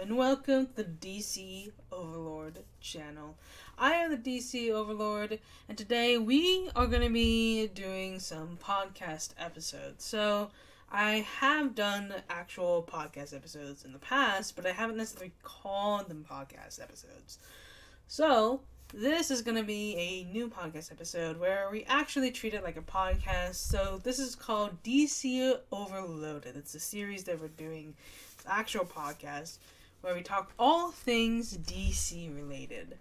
and welcome to the DC Overlord channel. I am the DC Overlord, and today we are going to be doing some podcast episodes. So, I have done actual podcast episodes in the past, but I haven't necessarily called them podcast episodes. So, this is going to be a new podcast episode where we actually treat it like a podcast. So, this is called DC Overloaded. It's a series that we're doing, it's an actual podcast, where we talk all things DC related.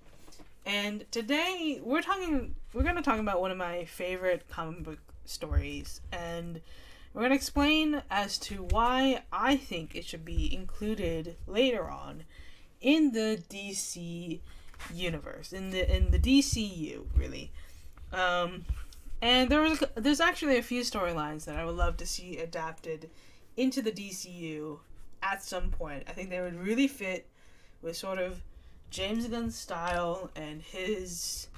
And today, we're going to talk about one of my favorite comic book stories, and we're going to explain as to why I think it should be included later on in the DC universe, in the DCU, really. And there's actually a few storylines that I would love to see adapted into the DCU at some point. I think they would really fit with sort of James Gunn's style and his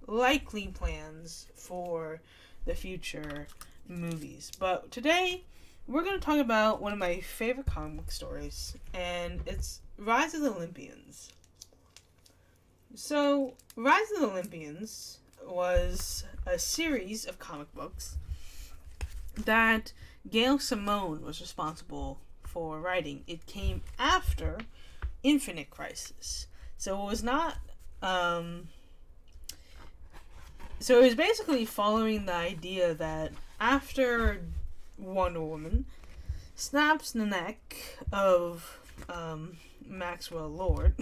likely plans for the future movies. But today, we're going to talk about one of my favorite comic book stories, and it's Rise of the Olympians. So, Rise of the Olympians was a series of comic books that Gaile Simone was responsible for writing. It came after Infinite Crisis. So it was not, so it was basically following the idea that after Wonder Woman snaps the neck of Maxwell Lord,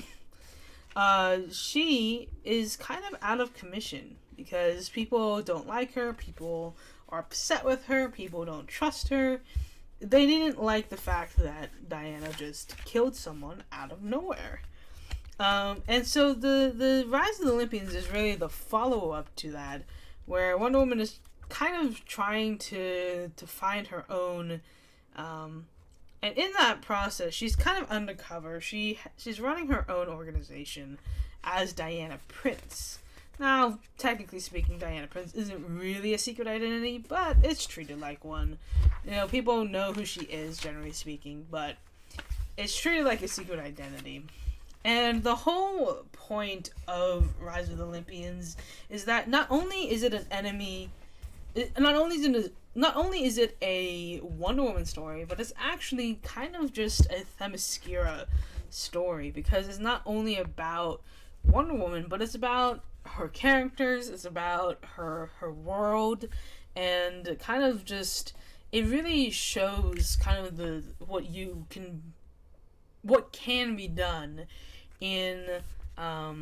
she is kind of out of commission because people don't like her, people are upset with her, people don't trust her. They didn't like the fact that Diana just killed someone out of nowhere. And so the Rise of the Olympians is really the follow-up to that, where Wonder Woman is kind of trying to find her own, and in that process, she's kind of undercover. She's running her own organization as Diana Prince. Now, technically speaking, Diana Prince isn't really a secret identity, but it's treated like one. You know, people know who she is, generally speaking, but it's treated like a secret identity. And the whole point of Rise of the Olympians is that not only is it an enemy, not only is it a Wonder Woman story, but it's actually kind of just a Themyscira story, because it's not only about Wonder Woman, but it's about her characters, it's about her world, and kind of just, it really shows kind of what can be done in a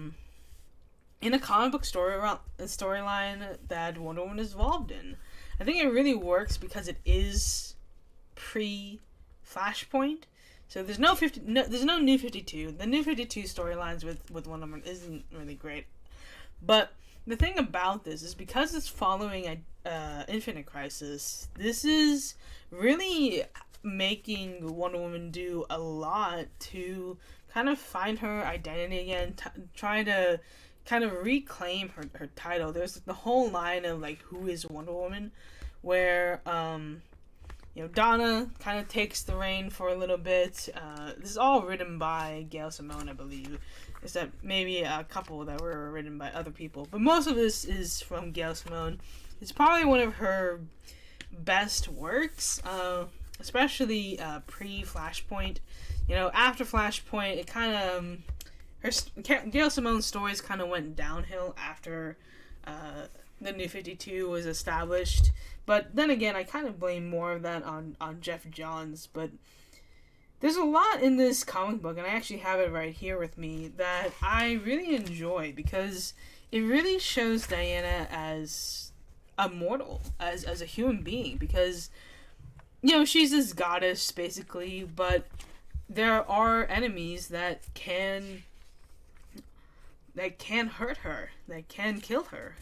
comic book storyline that Wonder Woman is involved in. I think it really works because it is pre-Flashpoint. So there's no New 52. The New 52 storylines with Wonder Woman isn't really great. But the thing about this is because it's following Infinite Crisis, this is really making Wonder Woman do a lot to kind of find her identity again, try to kind of reclaim her title. There's the whole line of like, who is Wonder Woman, where Donna kind of takes the reign for a little bit. This is all written by Gaile Simone, I believe, except maybe a couple that were written by other people, but most of this is from Gaile Simone. It's probably one of her best works, especially pre-Flashpoint. After Flashpoint, it kind of Gaile Simone's stories kind of went downhill after the New 52 was established. But then again, I kind of blame more of that on Jeff Johns. But there's a lot in this comic book, and I actually have it right here with me, that I really enjoy, because it really shows Diana as a mortal, as a human being, because she's this goddess basically, but there are enemies that can hurt her, that can kill her,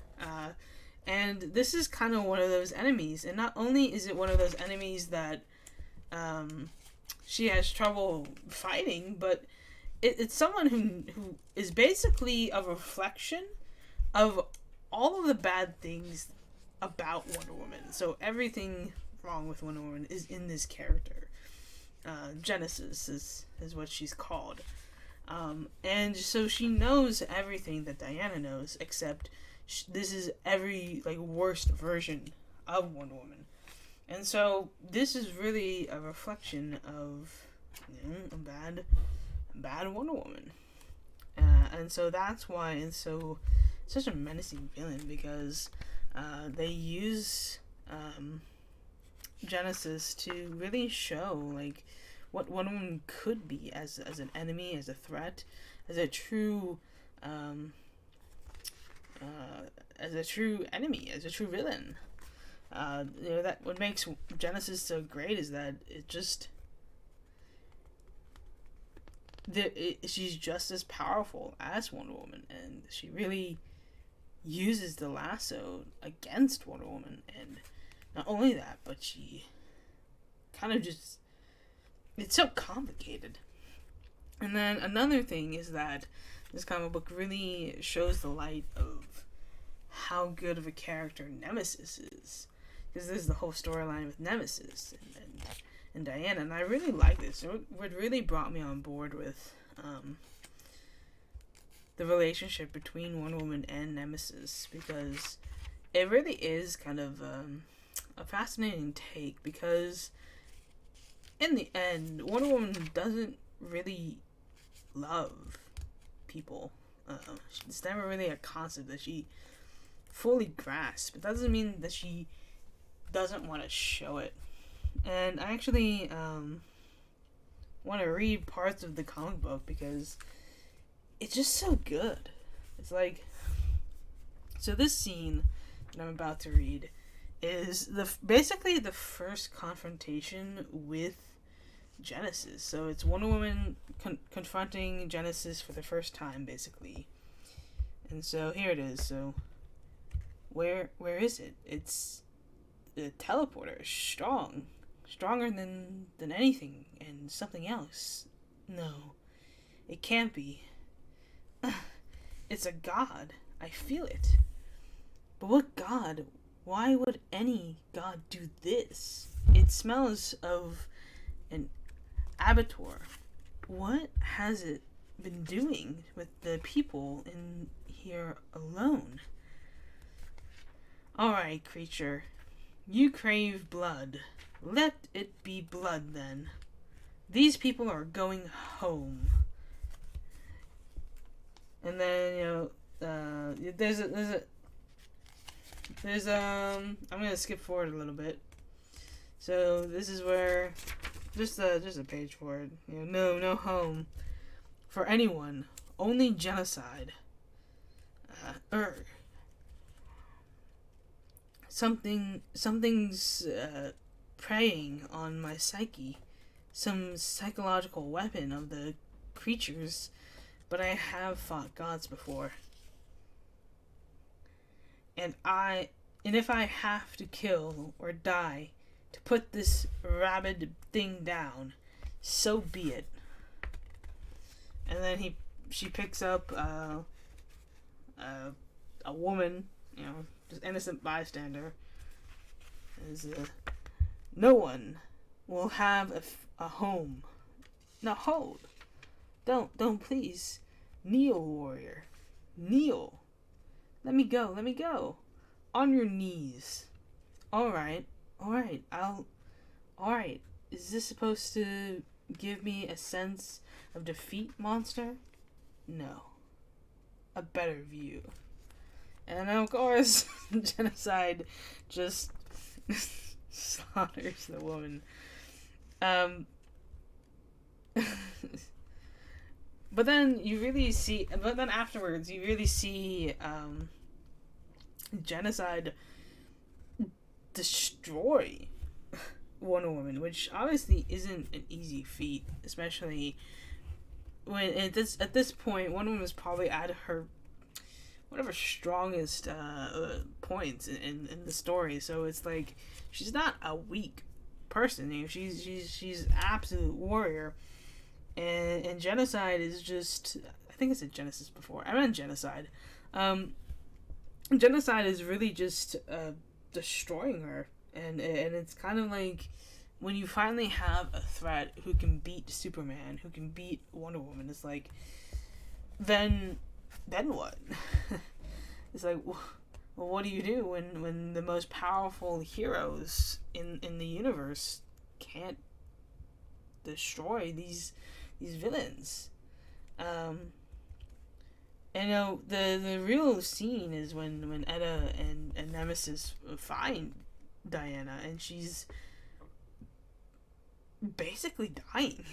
and this is kind of one of those enemies. And not only is it one of those enemies that she has trouble fighting, but it's someone who is basically a reflection of all of the bad things about Wonder Woman. So everything wrong with Wonder Woman is in this character. Genesis is what she's called. And so she knows everything that Diana knows, except this is every like worst version of Wonder Woman. And so this is really a reflection of a bad Wonder Woman. And so that's why it's such a menacing villain, because they use Genesis to really show like what Wonder Woman could be as an enemy, as a threat, as a true enemy, as a true villain. That what makes Genesis so great is that she's just as powerful as Wonder Woman, and she really uses the lasso against Wonder Woman. And not only that, but she kind of just, it's so complicated. And then another thing is that this comic book really shows the light of how good of a character Nemesis is, because this is the whole storyline with Nemesis and Diana, and I really like this. What really brought me on board with the relationship between Wonder Woman and Nemesis, because it really is kind of a fascinating take, because in the end, Wonder Woman doesn't really love people. It's never really a concept that she fully grasps. It doesn't mean that she doesn't want to show it. And I actually want to read parts of the comic book because it's just so good. It's like, so this scene that I'm about to read is basically the first confrontation with Genesis. So it's Wonder Woman confronting Genesis for the first time, basically. And so here it is. So where is it? It's the teleporter is stronger than anything and something else. No, it can't be. It's a god. I feel it. But what god? Why would any god do this? It smells of an abattoir. What has it been doing with the people in here alone? Alright, creature. You crave blood. Let it be blood, then. These people are going home. And then, I'm gonna skip forward a little bit. So this is where, just a page forward. No home for anyone. Only genocide. Something's preying on my psyche. Some psychological weapon of the creatures. But I have fought gods before. And if I have to kill or die to put this rabid thing down, so be it. And then she picks up a woman, just innocent bystander. No one will have a home. Now hold. Don't please. Kneel, warrior. Kneel. Let me go. On your knees. Alright. Alright. Is this supposed to give me a sense of defeat, monster? No. A better view. And of course, Genocide just slaughters the woman. But then afterwards, you really see Genocide destroy Wonder Woman, which obviously isn't an easy feat, especially when at this point, Wonder Woman is probably at her one of her strongest points in the story. So it's like she's not a weak person. She's absolute warrior. And Genocide is just, I think I said Genesis before. I meant Genocide. Genocide is really just destroying her, and it's kind of like when you finally have a threat who can beat Superman, who can beat Wonder Woman, it's like, then what? It's like, well, what do you do when the most powerful heroes in the universe can't destroy these villains? And the real scene is when Etta and Nemesis find Diana, and she's basically dying.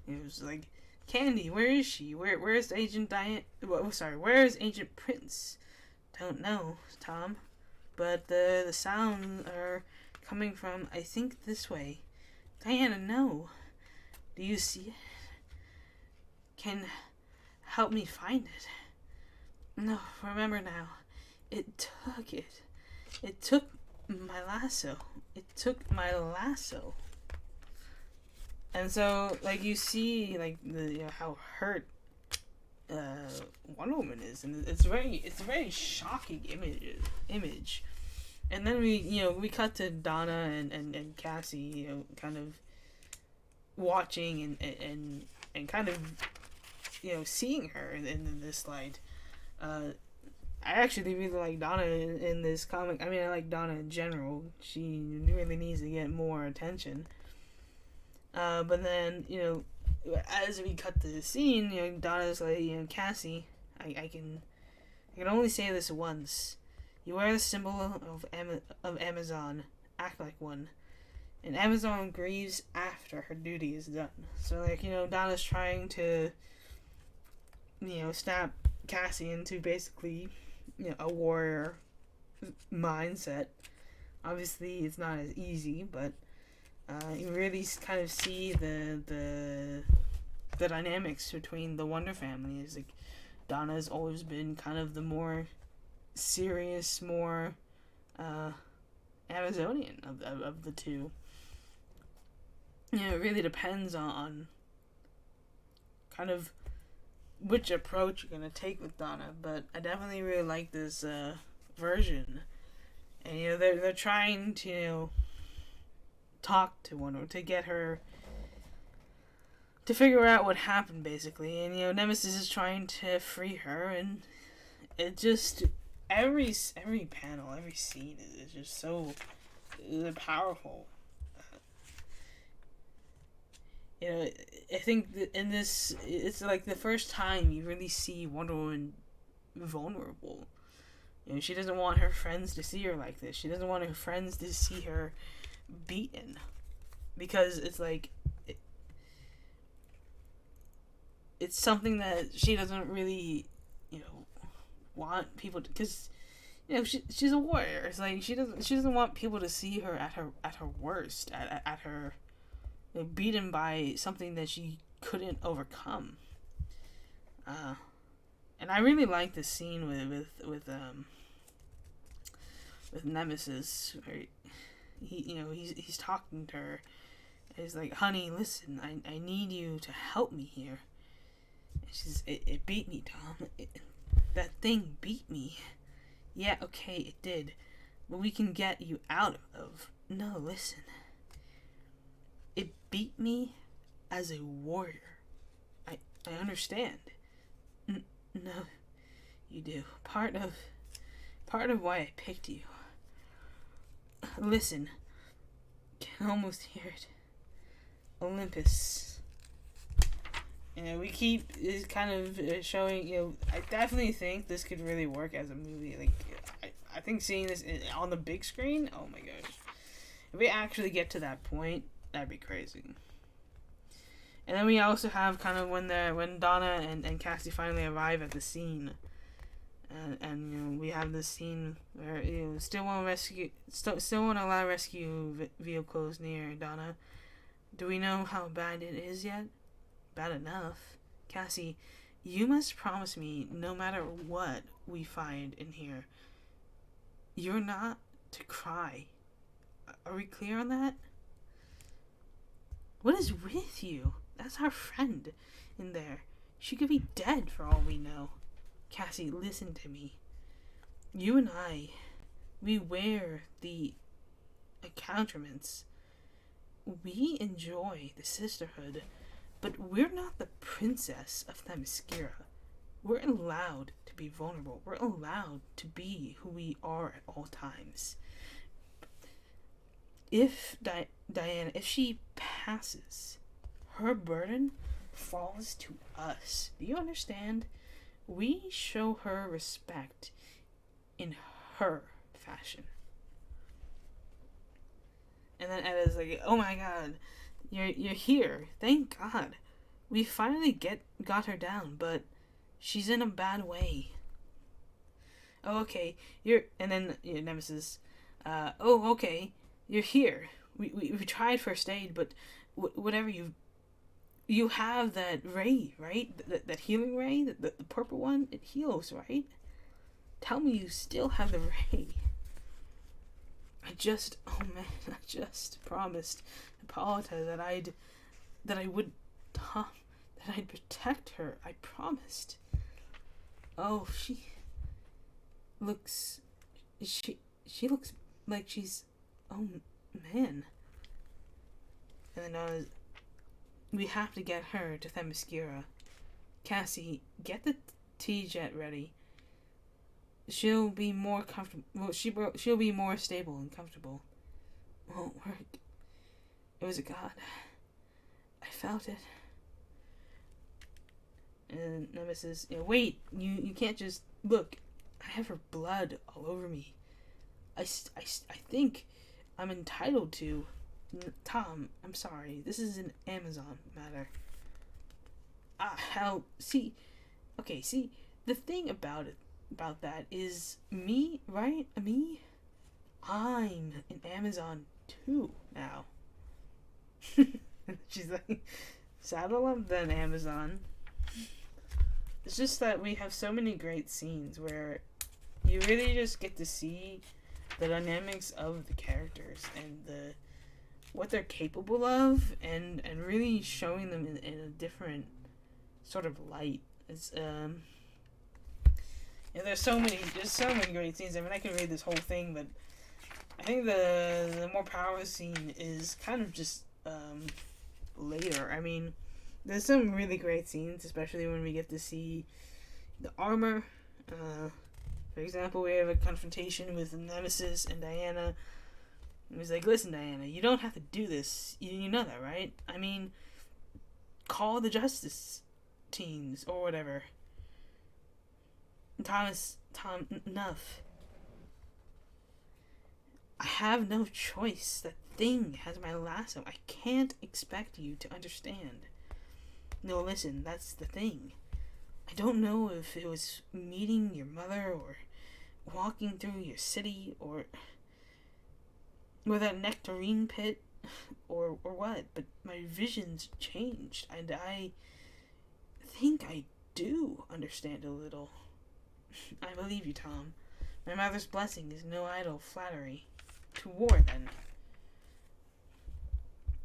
It was like, Candy, where is she? Where's Agent Diana? Where is Agent Prince? Don't know, Tom. But the sounds are coming from, I think, this way. Diana, no. Do you see it? Can help me find it. No, remember now. It took it. It took my lasso. It took my lasso. And so, like, you see, like, how hurt Wonder Woman is, and it's a very shocking image. And then we cut to Donna and Cassie, kind of watching and kind of, seeing her in this light. I actually really like Donna in this comic. I mean, I like Donna in general. She really needs to get more attention. But then, as we cut to the scene, Donna's like, Cassie, I can only say this once. You wear the symbol of Amazon. Act like one. And Amazon grieves after her duty is done. So, like, Donna's trying to, snap Cassie into basically, a warrior mindset. Obviously, it's not as easy, but you really kind of see the dynamics between the Wonder family. Is like, Donna's always been kind of the more serious, more Amazonian of the two. It really depends on kind of which approach you're gonna take with Donna, but I definitely really like this version. And they're trying to talk to Wonder, to get her to figure out what happened, basically. And Nemesis is trying to free her, and it just every panel, every scene is just so powerful. I think that in this, it's like the first time you really see Wonder Woman vulnerable. She doesn't want her friends to see her like this. She doesn't want her friends to see her beaten, because it's like it's something that she doesn't really want people to, because she's a warrior. It's like she doesn't want people to see her at her worst, at her beaten by something that she couldn't overcome. And I really like this scene with Nemesis, where he's talking to her. He's like, honey, listen, I need you to help me here. And she's, it beat me, Tom. That thing beat me. Yeah, okay, it did. But we can get you out of. No, listen. It beat me as a warrior. I understand. No, you do. Part of why I picked you. Listen. Can almost hear it. Olympus. We keep kind of showing, I definitely think this could really work as a movie. Like, I think seeing this on the big screen, oh my gosh. If we actually get to that point, that'd be crazy. And then we also have kind of when Donna and Cassie finally arrive at the scene. And we have this scene where still want to allow rescue vehicles near Donna. Do we know how bad it is yet? Bad enough. Cassie, you must promise me, no matter what we find in here, you're not to cry. Are we clear on that? What is with you? That's our friend in there. She could be dead for all we know. Cassie, listen to me. You and I, we wear the accoutrements. We enjoy the sisterhood, but we're not the princess of Themyscira. We're allowed to be vulnerable. We're allowed to be who we are at all times. If Diana, if she passes, her burden falls to us. Do you understand? We show her respect in her fashion. And then Edda's like, "Oh my God, you're here! Thank God, we finally got her down, but she's in a bad way." "Oh, okay, you're..." And then Nemesis, "Oh, okay, you're here. We tried first aid, but whatever you have that ray, right? That healing ray, the purple one, it heals, right? Tell me you still have the ray." I just promised Hippolyta that I'd protect her. I promised. Oh, she looks like she's, oh man. And then we have to get her to Themyscira. Cassie, get the T-Jet ready. She'll be more comfortable. Well, she'll be more stable and comfortable. Won't work. It was a god. I felt it. And Nemesis, wait, you can't just look. I have her blood all over me. I think I'm entitled to. Tom, I'm sorry. This is an Amazon matter. See, the thing about that is me, right? Me? I'm an Amazon too now. She's like, saddle up then, Amazon. It's just that we have so many great scenes where you really just get to see the dynamics of the characters and what they're capable of, and really showing them in a different sort of light. It's there's so many great scenes. I mean, I can read this whole thing, but I think the more powerful scene is kind of just later. I mean, there's some really great scenes, especially when we get to see the armor. For example, we have a confrontation with Nemesis and Diana. And he's like, "Listen, Diana, you don't have to do this. You know that, right? I mean, call the justice teams or whatever." Tom, enough. I have no choice. That thing has my lasso. I can't expect you to understand. No, listen, that's the thing. I don't know if it was meeting your mother or walking through your city or that nectarine pit or what, but my vision's changed, and I think I do understand a little. I believe you, Tom. My mother's blessing is no idle flattery. To war, then.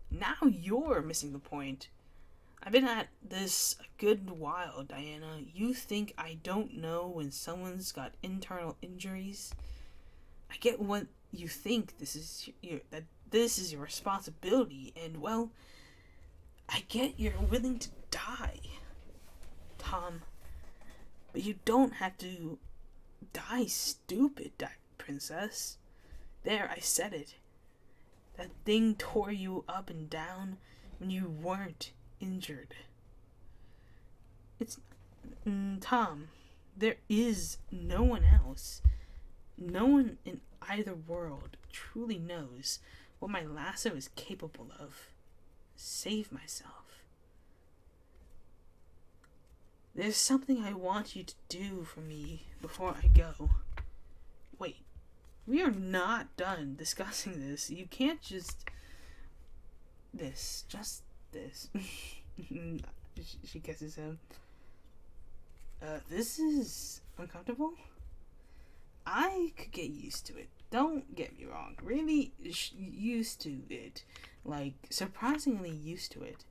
Now you're missing the point. I've been at this a good while, Diana. You think I don't know when someone's got internal injuries? I get what you think this is your responsibility, and well, I get you're willing to die, Tom. But you don't have to die stupid, princess. There, I said it. That thing tore you up and down when you weren't injured. It's... Tom, there is no one else. No one in either world truly knows what my lasso is capable of. Save myself. There's something I want you to do for me before I go. Wait, we are not done discussing this. You can't just this. She kisses him. This is uncomfortable. I could get used to it. Don't get me wrong. Really used to it. Like, surprisingly used to it.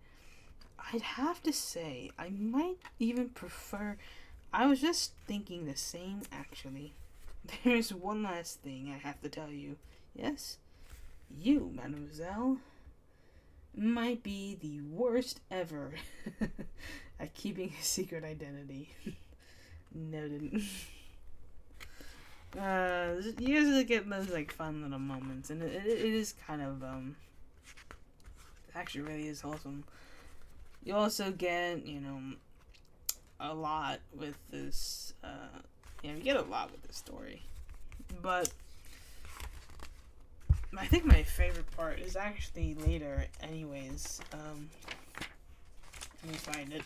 I'd have to say, I might even prefer... I was just thinking the same, actually. There's one last thing I have to tell you. Yes? You, mademoiselle, might be the worst ever at keeping a secret identity. Noted. You guys get those like fun little moments, and it is kind of actually really is wholesome. You also get a lot with this. You get a lot with this story, but I think my favorite part is actually later. Anyways, let me find it.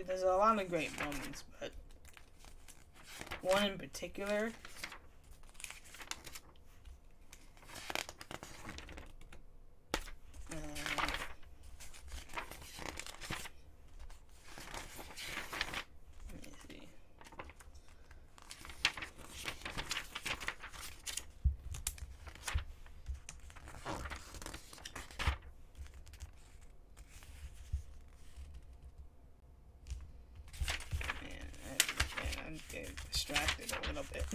There's a lot of great moments, but one in particular. Let me see. I'm getting distracted a little bit.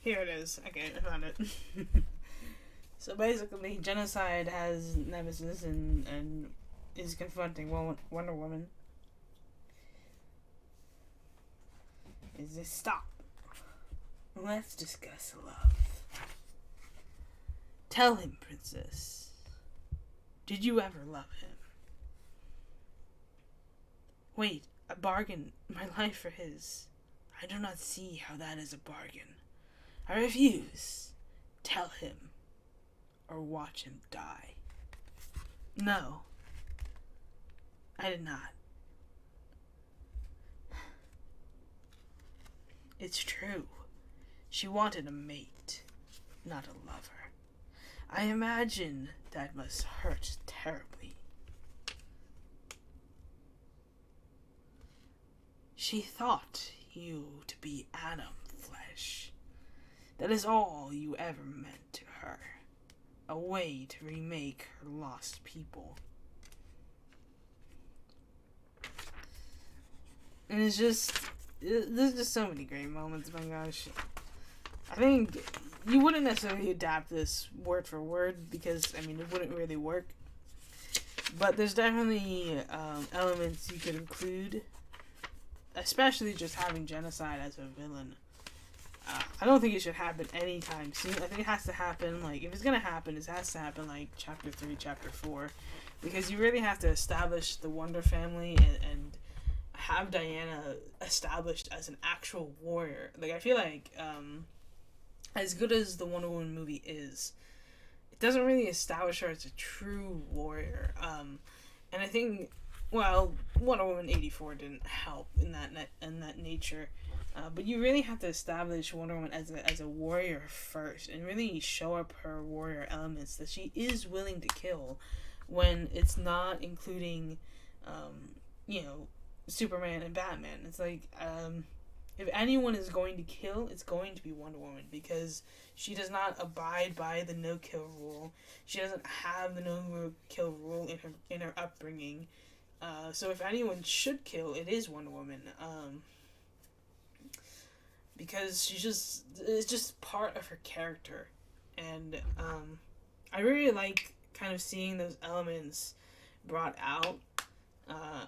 Here it is. Okay, I found it. So basically, Genocide has Nemesis and is confronting Wonder Woman. Is this stop? Let's discuss love. Tell him, princess. Did you ever love him? Wait, a bargain, my life for his. I do not see how that is a bargain. I refuse. Tell him, or watch him die. No, I did not. It's true. She wanted a mate, not a lover. I imagine that must hurt terribly. She thought you to be Adam flesh. That is all you ever meant to her. A way to remake her lost people. And it's just, there's just so many great moments, my gosh. I think you wouldn't necessarily adapt this word for word because, I mean, it wouldn't really work. But there's definitely elements you could include, especially just having Genocide as a villain. I don't think it should happen anytime soon. I think it has to happen, like, if it's gonna happen, it has to happen, like, Chapter 3, Chapter 4. Because you really have to establish the Wonder family and have Diana established as an actual warrior. Like, I feel like, as good as the Wonder Woman movie is, it doesn't really establish her as a true warrior. And I think, well, Wonder Woman 84 didn't help in that nature. But you really have to establish Wonder Woman as a warrior first, and really show up her warrior elements that she is willing to kill, when it's not including, Superman and Batman. It's like, if anyone is going to kill, it's going to be Wonder Woman, because she does not abide by the no-kill rule. She doesn't have the no-kill rule in her upbringing. So if anyone should kill, it is Wonder Woman. Because it's just part of her character. And I really like kind of seeing those elements brought out,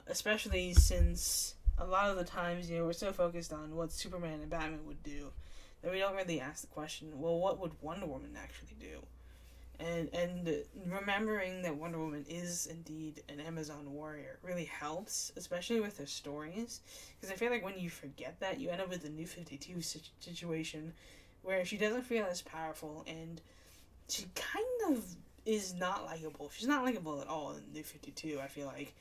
especially since a lot of the times, we're so focused on what Superman and Batman would do that we don't really ask the question, well, what would Wonder Woman actually do? and remembering that Wonder Woman is indeed an Amazon warrior really helps, especially with her stories, because I feel like when you forget that, you end up with the New 52 situation where she doesn't feel as powerful, and she kind of is not likable. She's not likable at all in New 52, I feel like.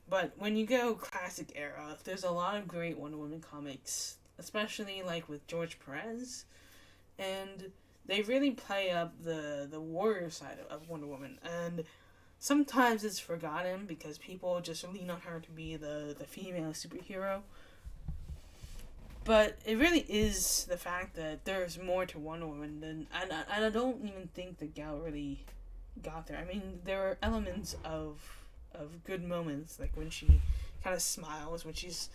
But when you go classic era, there's a lot of great Wonder Woman comics, especially like with George Perez, and they really play up the warrior side of Wonder Woman. And sometimes it's forgotten because people just lean on her to be the female superhero. But it really is the fact that there's more to Wonder Woman than, and I don't even think the gal really got there. I mean, there are elements of good moments, like when she kind of smiles when she's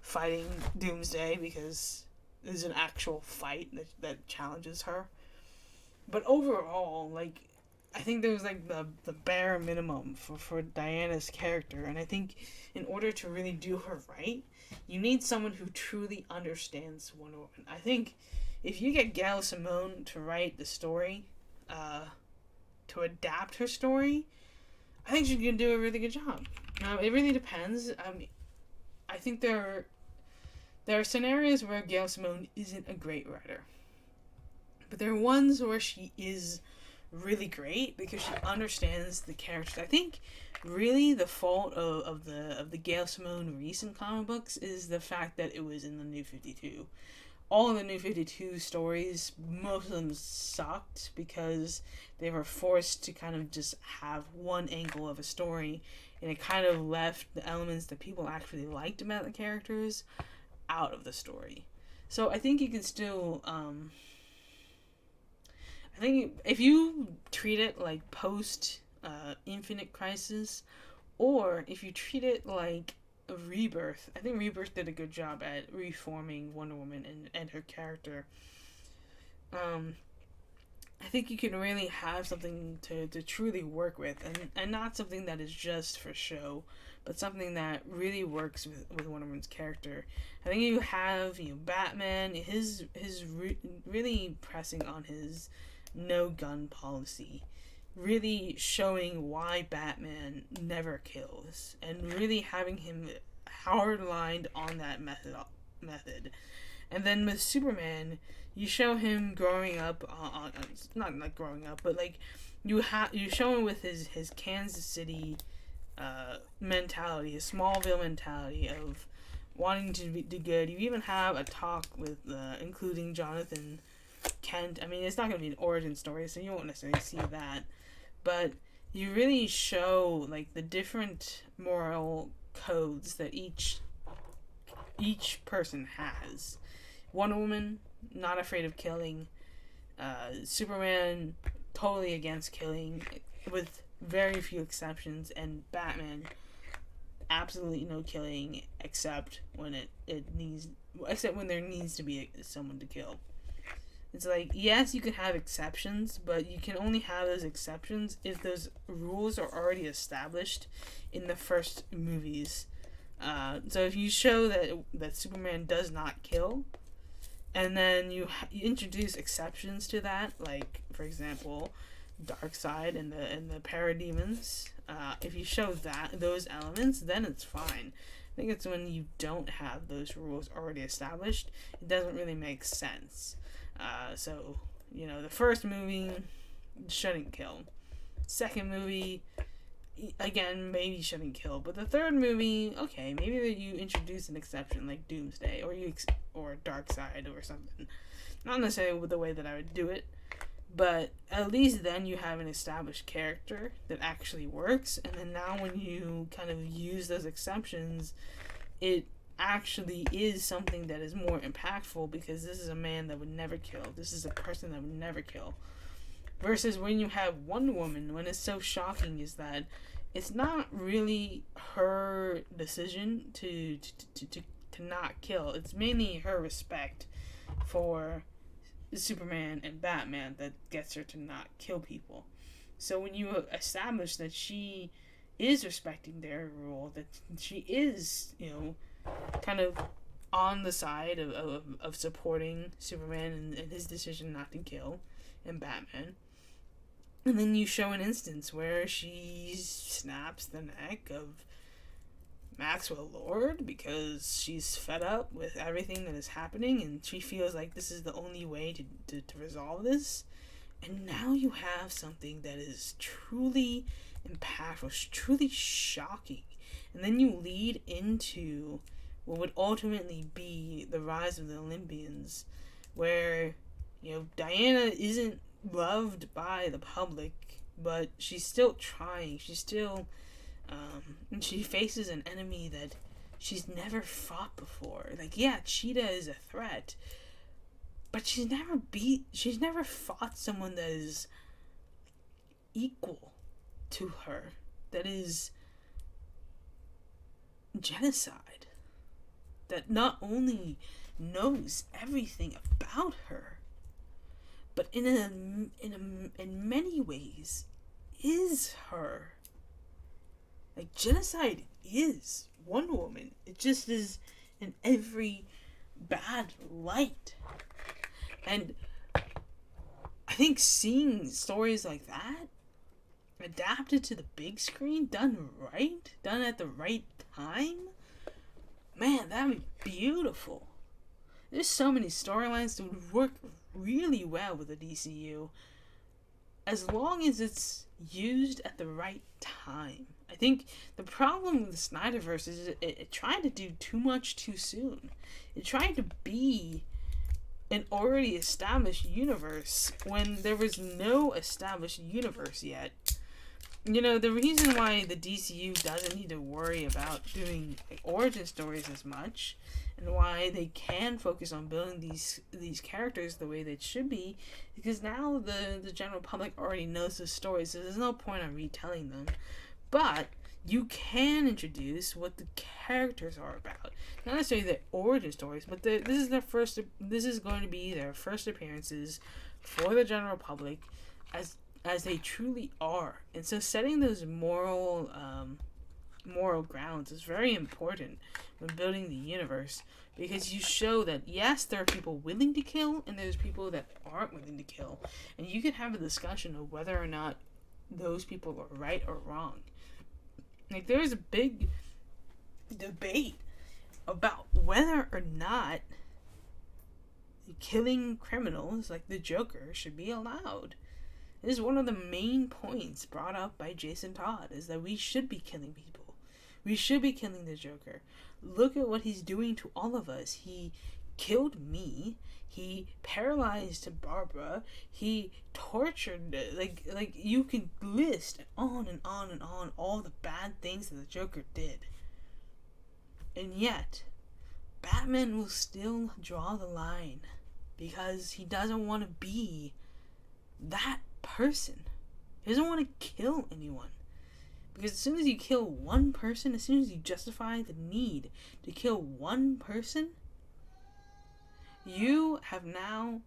fighting Doomsday, because there's an actual fight that challenges her. But overall, like, I think there was like the bare minimum for Diana's character, and I think in order to really do her right, you need someone who truly understands Wonder Woman. I think if you get Gaile Simone to write the story, to adapt her story, I think she can do a really good job. It really depends. I think there are scenarios where Gaile Simone isn't a great writer, but there are ones where she is really great because she understands the characters. I think really the fault of the Gaile Simone recent comic books is the fact that it was in the New 52. All of the New 52 stories, most of them sucked because they were forced to kind of just have one angle of a story, and it kind of left the elements that people actually liked about the characters out of the story. So I think you can still, I think if you treat it like post Infinite Crisis, or if you treat it like Rebirth, I think Rebirth did a good job at reforming Wonder Woman and her character. I think you can really have something to truly work with, and not something that is just for show, but something that really works with Wonder Woman's character. I think you have Batman, really pressing on his no gun policy, really showing why Batman never kills, and really having him hard lined on that method. And then with Superman, you show him growing up on not like growing up, but like you show him with his Kansas City mentality, his Smallville mentality of wanting to do good. You even have a talk with including Jonathan Kent. I mean, it's not going to be an origin story, so you won't necessarily see that. But you really show like the different moral codes that each person has. Wonder Woman, not afraid of killing. Superman, totally against killing, with very few exceptions. And Batman, absolutely no killing, except when except when there needs to be someone to kill. It's like, yes, you can have exceptions, but you can only have those exceptions if those rules are already established in the first movies. So if you show that Superman does not kill, and then you introduce exceptions to that, like, for example, Darkseid and the Parademons, if you show those elements, then it's fine. I think it's when you don't have those rules already established, it doesn't really make sense. So, the first movie shouldn't kill. Second movie, again, maybe shouldn't kill. But the third movie, okay, maybe that you introduce an exception like Doomsday or Darkseid or something. Not necessarily the way that I would do it, but at least then you have an established character that actually works. And then now when you kind of use those exceptions, it actually is something that is more impactful, because this is a man that would never kill. This is a person that would never kill. Versus when you have Wonder Woman, when it's so shocking is that it's not really her decision to not kill. It's mainly her respect for Superman and Batman that gets her to not kill people. So when you establish that she is respecting their rule, that she is, kind of on the side of supporting Superman and his decision not to kill, and Batman, And then you show an instance where she snaps the neck of Maxwell Lord because she's fed up with everything that is happening and she feels like this is the only way to resolve this. And now you have something that is truly impactful, truly shocking. And then you lead into what would ultimately be the rise of the Olympians, where, Diana isn't loved by the public, but she's still trying. She's still and she faces an enemy that she's never fought before. Like, yeah, Cheetah is a threat, but she's never fought someone that is equal to her, that is Genocide, that not only knows everything about her, but in many ways is her. Like, Genocide is Wonder Woman. It just is in every bad light. And I think seeing stories like that adapted to the big screen, done right, done at the right time, man, that'd be beautiful. There's so many storylines that would work really well with the DCU, as long as it's used at the right time. I think the problem with the Snyderverse is it tried to do too much too soon. It tried to be an already established universe when there was no established universe yet. The reason why the DCU doesn't need to worry about doing origin stories as much, and why they can focus on building these characters the way they should be, because now the general public already knows the stories, so there's no point on retelling them. But you can introduce what the characters are about. Not necessarily their origin stories, but this is going to be their first appearances for the general public as they truly are. And so setting those moral grounds is very important when building the universe, because you show that, yes, there are people willing to kill and there's people that aren't willing to kill, and you can have a discussion of whether or not those people are right or wrong. Like, there's a big debate about whether or not killing criminals like the Joker should be allowed. This is one of the main points brought up by Jason Todd, is that we should be killing people. We should be killing the Joker. Look at what he's doing to all of us. He killed me. He paralyzed Barbara. He tortured, like you could list on and on and on all the bad things that the Joker did. And yet, Batman will still draw the line because he doesn't want to be that person. He doesn't want to kill anyone. Because as soon as you kill one person, as soon as you justify the need to kill one person, you have now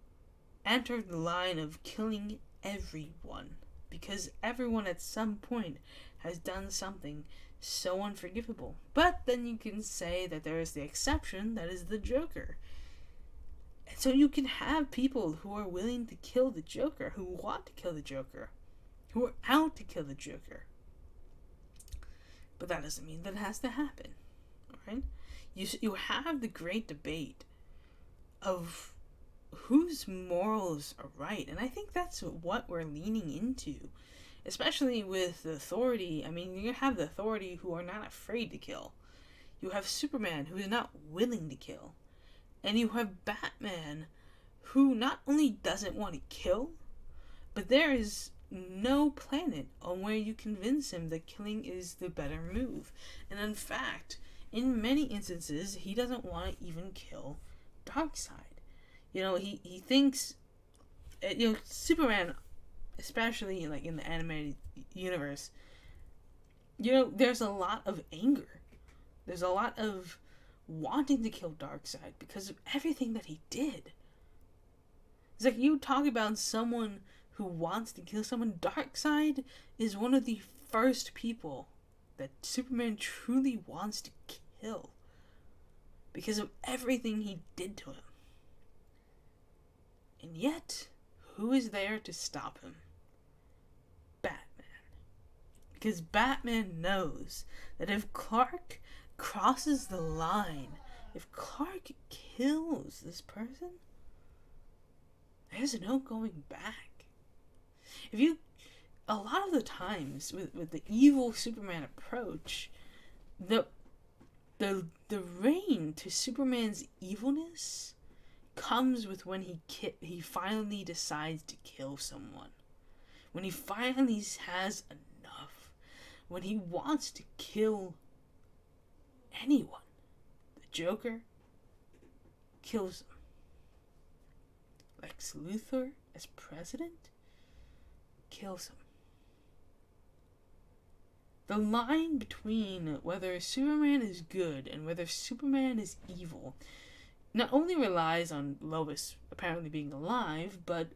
entered the line of killing everyone. Because everyone at some point has done something so unforgivable. But then you can say that there is the exception, that is the Joker. And so you can have people who are willing to kill the Joker, who want to kill the Joker, who are out to kill the Joker. But that doesn't mean that it has to happen. Alright? You have the great debate of whose morals are right. And I think that's what we're leaning into. Especially with the authority. I mean, you have the authority who are not afraid to kill. You have Superman, who is not willing to kill. And you have Batman, who not only doesn't want to kill, but there is no planet on where you convince him that killing is the better move. And in fact, in many instances, he doesn't want to even kill Darkseid. He thinks, Superman, especially like in the animated universe, there's a lot of anger. There's a lot of wanting to kill Darkseid because of everything that he did. It's like you talk about someone who wants to kill someone. Darkseid is one of the first people that Superman truly wants to kill because of everything he did to him. And yet, who is there to stop him? Because Batman knows that if Clark crosses the line, if Clark kills this person, there's no going back. A lot of the times with the evil Superman approach, the reign to Superman's evilness comes with when he finally decides to kill someone. When he finally has enough. When he wants to kill anyone. The Joker kills him. Lex Luthor as president kills him. The line between whether Superman is good and whether Superman is evil not only relies on Lois apparently being alive, but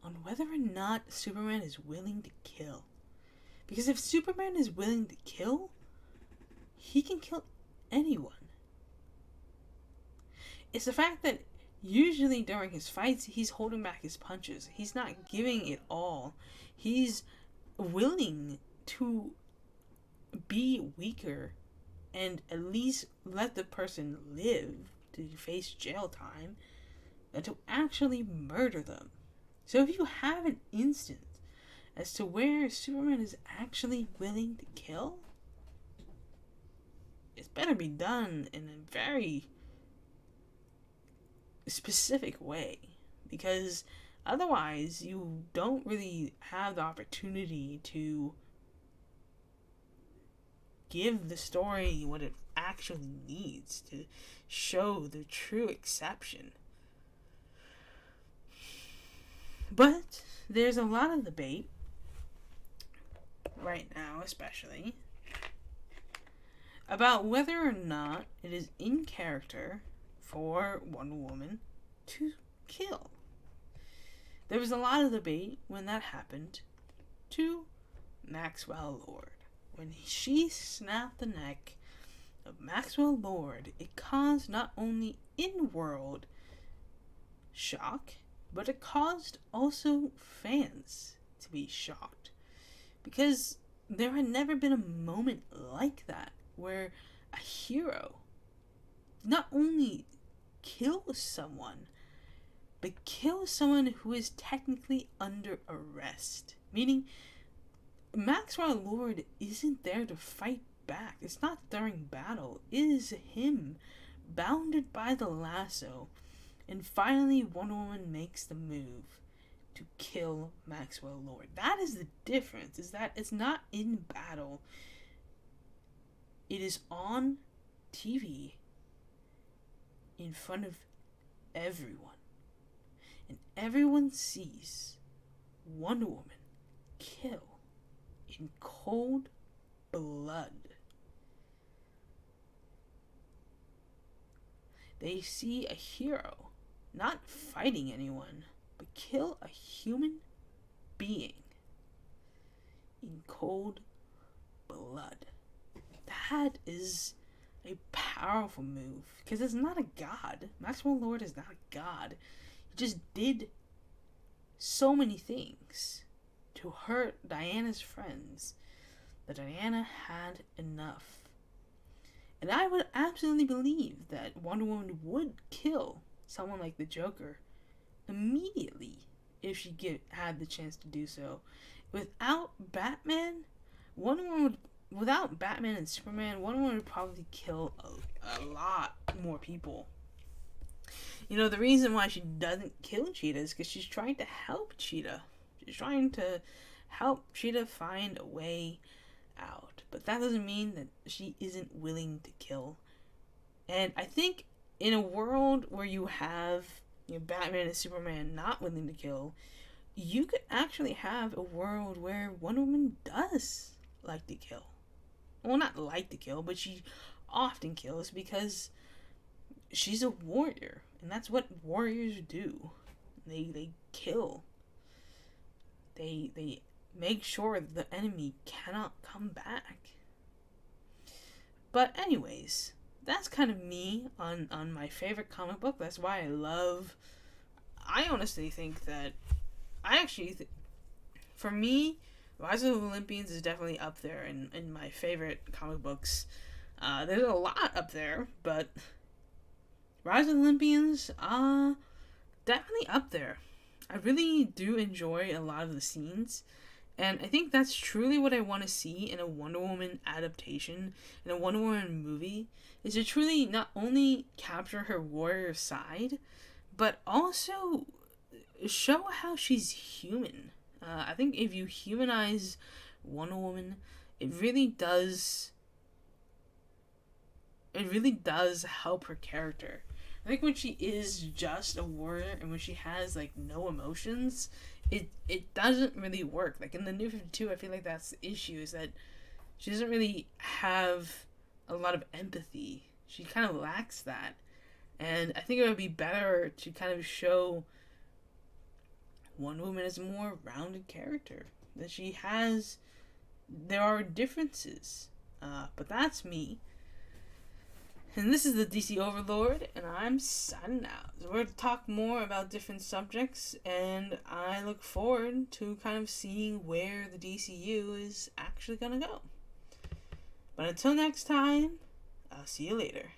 on whether or not Superman is willing to kill. Because if Superman is willing to kill, he can kill anyone. It's the fact that usually during his fights, he's holding back his punches. He's not giving it all. He's willing to be weaker and at least let the person live to face jail time than to actually murder them. So if you have an instance as to where Superman is actually willing to kill, it's better be done in a very specific way, because otherwise you don't really have the opportunity to give the story what it actually needs to show the true exception. But there's a lot of debate right now, especially about whether or not it is in character for Wonder Woman to kill. There was a lot of debate when that happened to Maxwell Lord. When she snapped the neck of Maxwell Lord, it caused not only in-world shock, but it caused also fans to be shocked. Because there had never been a moment like that where a hero not only kills someone, but kills someone who is technically under arrest. Meaning, Maxwell Lord isn't there to fight back. It's not during battle. It is him, bounded by the lasso. And finally, Wonder Woman makes the move to kill Maxwell Lord. That is the difference, is that it's not in battle. It is on TV in front of everyone. And everyone sees Wonder Woman kill in cold blood. They see a hero not fighting anyone, but kill a human being in cold blood. That is a powerful move, because it's not a god. Maxwell Lord is not a god. He just did so many things to hurt Diana's friends that Diana had enough. And I would absolutely believe that Wonder Woman would kill someone like the Joker immediately if she had the chance to do so. Without Batman, without Batman and Superman, Wonder Woman would probably kill a lot more people. You know, the reason why she doesn't kill Cheetah is because she's trying to help Cheetah. She's trying to help Cheetah find a way out. But that doesn't mean that she isn't willing to kill. And I think in a world where you have Batman and Superman not willing to kill, you could actually have a world where Wonder Woman does like to kill. Well, not like to kill, but she often kills because she's a warrior. And that's what warriors do. They kill. They make sure that the enemy cannot come back. But anyways, that's kind of me on my favorite comic book. That's why I honestly think that for me, Rise of the Olympians is definitely up there in my favorite comic books. There's a lot up there, but Rise of the Olympians, definitely up there. I really do enjoy a lot of the scenes, and I think that's truly what I want to see in a Wonder Woman adaptation, in a Wonder Woman movie, is to truly not only capture her warrior side, but also show how she's human. I think if you humanize Wonder Woman, it really does. It really does help her character. I think when she is just a warrior and when she has like no emotions, it doesn't really work. Like in the New 52, I feel like that's the issue, is that she doesn't really have a lot of empathy. She kind of lacks that. And I think it would be better to kind of show Wonder Woman as a more rounded character. That she has. There are differences. But that's me. And this is the DC Overlord, and I'm signing out. So we're going to talk more about different subjects, and I look forward to kind of seeing where the DCU is actually going to go. But until next time, I'll see you later.